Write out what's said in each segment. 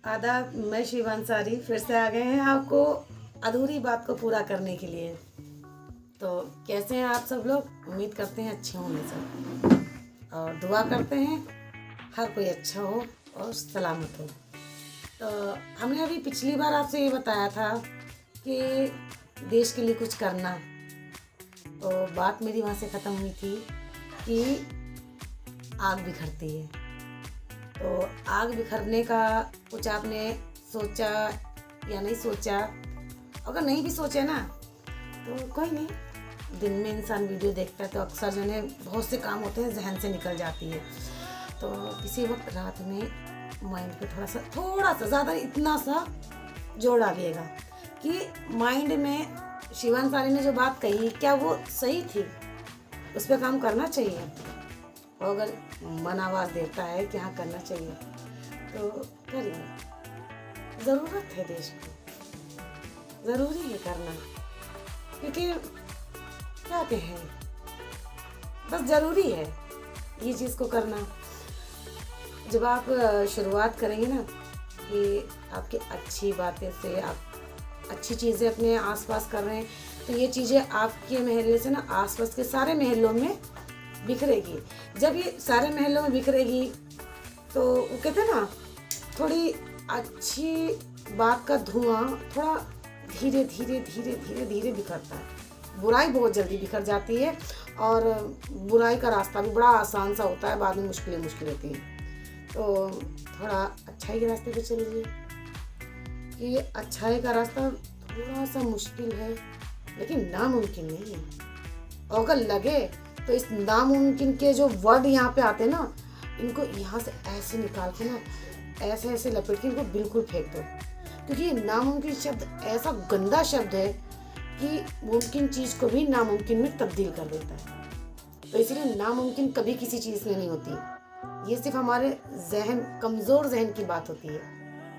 आदाब, मैं शिव अंसारी फिर से आ गए हैं आपको अधूरी बात को पूरा करने के लिए। तो कैसे हैं आप सब लोग? उम्मीद करते हैं अच्छे होंगे सब और दुआ करते हैं हर कोई अच्छा हो और सलामत हो। तो हमने अभी पिछली बार आपसे ये बताया था कि देश के लिए कुछ करना। तो बात मेरी वहाँ से ख़त्म हुई थी कि आग बिखरती है। तो आग बिखरने का कुछ आपने सोचा या नहीं सोचा? अगर नहीं भी सोचे ना तो कोई नहीं, दिन में इंसान वीडियो देखता है तो अक्सर जो है बहुत से काम होते हैं जहन से निकल जाती है। तो किसी वक्त रात में माइंड पे थोड़ा सा ज़्यादा इतना सा जोड़ डालिएगा कि माइंड में शिव अंसारी ने जो बात कही क्या वो सही थी, उस पर काम करना चाहिए। और अगर मन आवाज़ देता है कि हाँ करना चाहिए तो करिए। ज़रूरत है देश को, ज़रूरी है करना, क्योंकि क्या कहें, बस ज़रूरी है ये चीज़ को करना। जब आप शुरुआत करेंगे ना कि आपकी अच्छी बातें से आप अच्छी चीज़ें अपने आसपास कर रहे हैं तो ये चीज़ें आपके महल्ले से ना आसपास के सारे महल्लों में बिखरेगी। जब ये सारे महलों में बिखरेगी तो वो कहते हैं ना, थोड़ी अच्छी बात का धुआं थोड़ा धीरे धीरे धीरे धीरे धीरे बिखरता है। बुराई बहुत जल्दी बिखर जाती है और बुराई का रास्ता भी बड़ा आसान सा होता है, बाद में मुश्किलें होती हैं। तो थोड़ा अच्छाई के रास्ते पे चलिए। कि अच्छाई का रास्ता थोड़ा सा मुश्किल है लेकिन नामुमकिन नहीं है। और अगर लगे तो इस नामुमकिन के जो वर्ड यहाँ पे आते हैं ना, इनको यहाँ से ऐसे निकाल के ना ऐसे ऐसे लपेट के इनको बिल्कुल फेंक दो, क्योंकि ये नामुमकिन शब्द ऐसा गंदा शब्द है कि मुमकिन चीज़ को भी नामुमकिन में तब्दील कर देता है। तो इसलिए नामुमकिन कभी किसी चीज़ में नहीं होती। ये सिर्फ हमारे कमज़ोर जहन की बात होती है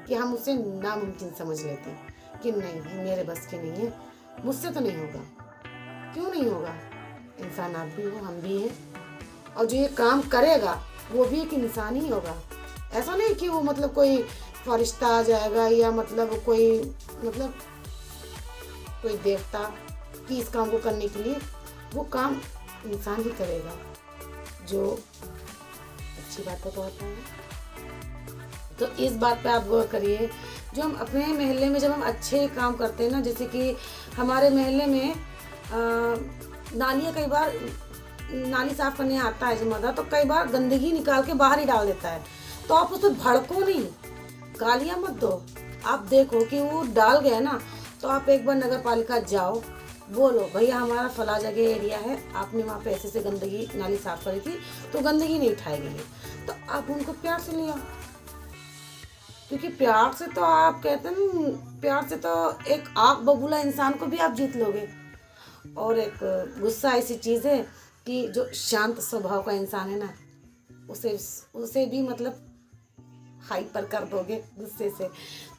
कि हम उसे नामुमकिन समझ लेते हैं कि नहीं भाई मेरे बस की नहीं है, मुझसे तो नहीं होगा। क्यों नहीं होगा? इंसान आप भी हो, हम भी हैं, और जो ये काम करेगा वो भी एक इंसान ही होगा। ऐसा नहीं कि वो मतलब कोई फरिश्ता आ जाएगा या मतलब कोई देवता कि इस काम को करने के लिए। वो काम इंसान ही करेगा जो अच्छी बातों का होता है। तो इस बात पे आप गौर करिए, जो हम अपने मोहल्ले में जब हम अच्छे काम करते हैं ना, जैसे कि हमारे मोहल्ले में नालियाँ, कई बार नाली साफ करने आता है जिम्मेदार, तो कई बार गंदगी निकाल के बाहर ही डाल देता है। तो आप उस पर भड़को नहीं, गालियाँ मत दो। आप देखो कि वो डाल गया ना, तो आप एक बार नगर पालिका जाओ, बोलो भैया हमारा फला जगह एरिया है, आपने वहाँ पे ऐसे से गंदगी नाली साफ करी थी तो गंदगी नहीं उठाई गई है। तो आप उनको प्यार से ले आओ, क्योंकि प्यार से तो आप कहते हैं, प्यार से तो एक आग बबूला इंसान को भी आप जीत लोगे। और एक गुस्सा ऐसी चीज़ है कि जो शांत स्वभाव का इंसान है ना, उसे भी मतलब हाइपर कर दोगे गुस्से से।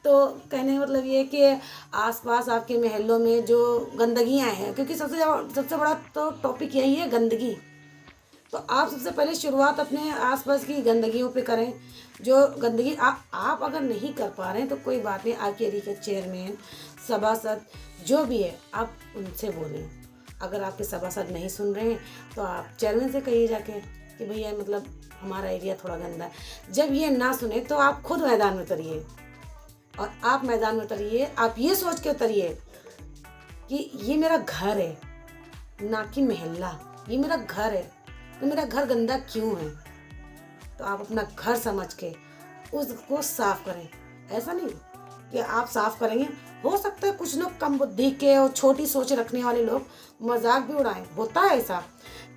तो कहने का मतलब ये है कि आसपास आपके महलों में जो गंदगियाँ हैं, क्योंकि सबसे बड़ा तो टॉपिक यही है, गंदगी। तो आप सबसे पहले शुरुआत अपने आसपास की गंदगियों पे करें। जो गंदगी आप अगर नहीं कर पा रहे हैं तो कोई बात नहीं, आपके एरिया के चेयरमैन, सभासद जो भी है आप उनसे बोलें। अगर आपके सभासद नहीं सुन रहे हैं तो आप चेयरमैन से कहिए जाके कि भैया मतलब हमारा एरिया थोड़ा गंदा है। जब ये ना सुने तो आप खुद मैदान में उतरिए, और आप मैदान में उतरिए, आप ये सोच के उतरिए कि ये मेरा घर है ना कि मोहल्ला, ये मेरा घर है, तो मेरा घर गंदा क्यों है। तो आप अपना घर समझ के उसको साफ करें। ऐसा नहीं कि आप साफ करेंगे, हो सकता है कुछ लोग कम बुद्धि के और छोटी सोच रखने वाले लोग मजाक भी उड़ाएं। होता है ऐसा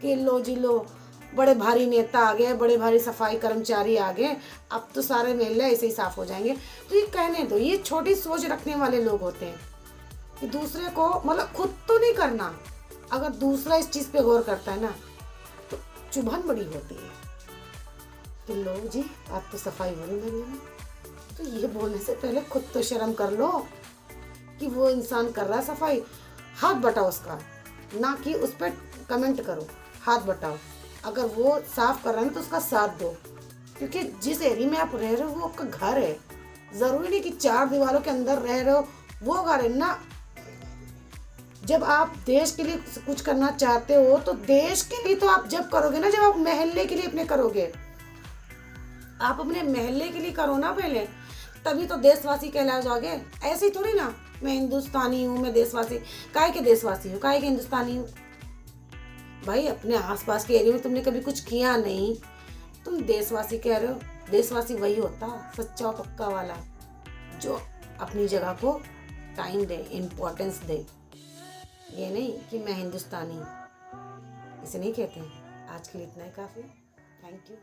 कि लो जी लो, बड़े भारी नेता आ गए, बड़े भारी सफाई कर्मचारी आ गए, अब तो सारे मेले ऐसे ही साफ हो जाएंगे। तो ये कहने दो, ये छोटी सोच रखने वाले लोग होते हैं कि दूसरे को मतलब खुद तो नहीं करना, अगर दूसरा इस चीज़ पे गौर करता है ना तो चुभन बड़ी होती है कि लो जी आप तो सफाई होने लगी है। तो ये बोलने से पहले खुद तो शर्म कर लो कि वो इंसान कर रहा है सफाई, हाथ बटाओ उसका, ना कि उस पर कमेंट करो, हाथ बटाओ। अगर वो साफ कर रहे हैं तो उसका साथ दो, क्योंकि जिस एरिया में आप रह रहे हो वो आपका घर है, ज़रूरी नहीं कि 4 दीवारों के अंदर रह रहे हो वो करें ना। जब आप देश के लिए कुछ करना चाहते हो तो देश के लिए तो आप जब करोगे ना, जब आप महल्ले के लिए अपने करोगे, आप अपने महल्ले के लिए करो ना पहले, तभी तो देशवासी कहला जाओगे। ऐसे ही थोड़ी ना मैं हिंदुस्तानी हूँ, मैं देशवासी, काहे के देशवासी हूँ, काहे के हिंदुस्तानी हूँ। भाई अपने आसपास के एरिया में तुमने कभी कुछ किया नहीं, तुम देशवासी कह रहे हो। देशवासी वही होता सच्चा और पक्का वाला, जो अपनी जगह को टाइम दे, इम्पोर्टेंस दे। ये नहीं कि मैं हिंदुस्तानी, इसे नहीं कहते हैं। आज के लिए इतना ही काफ़ी। Thank you.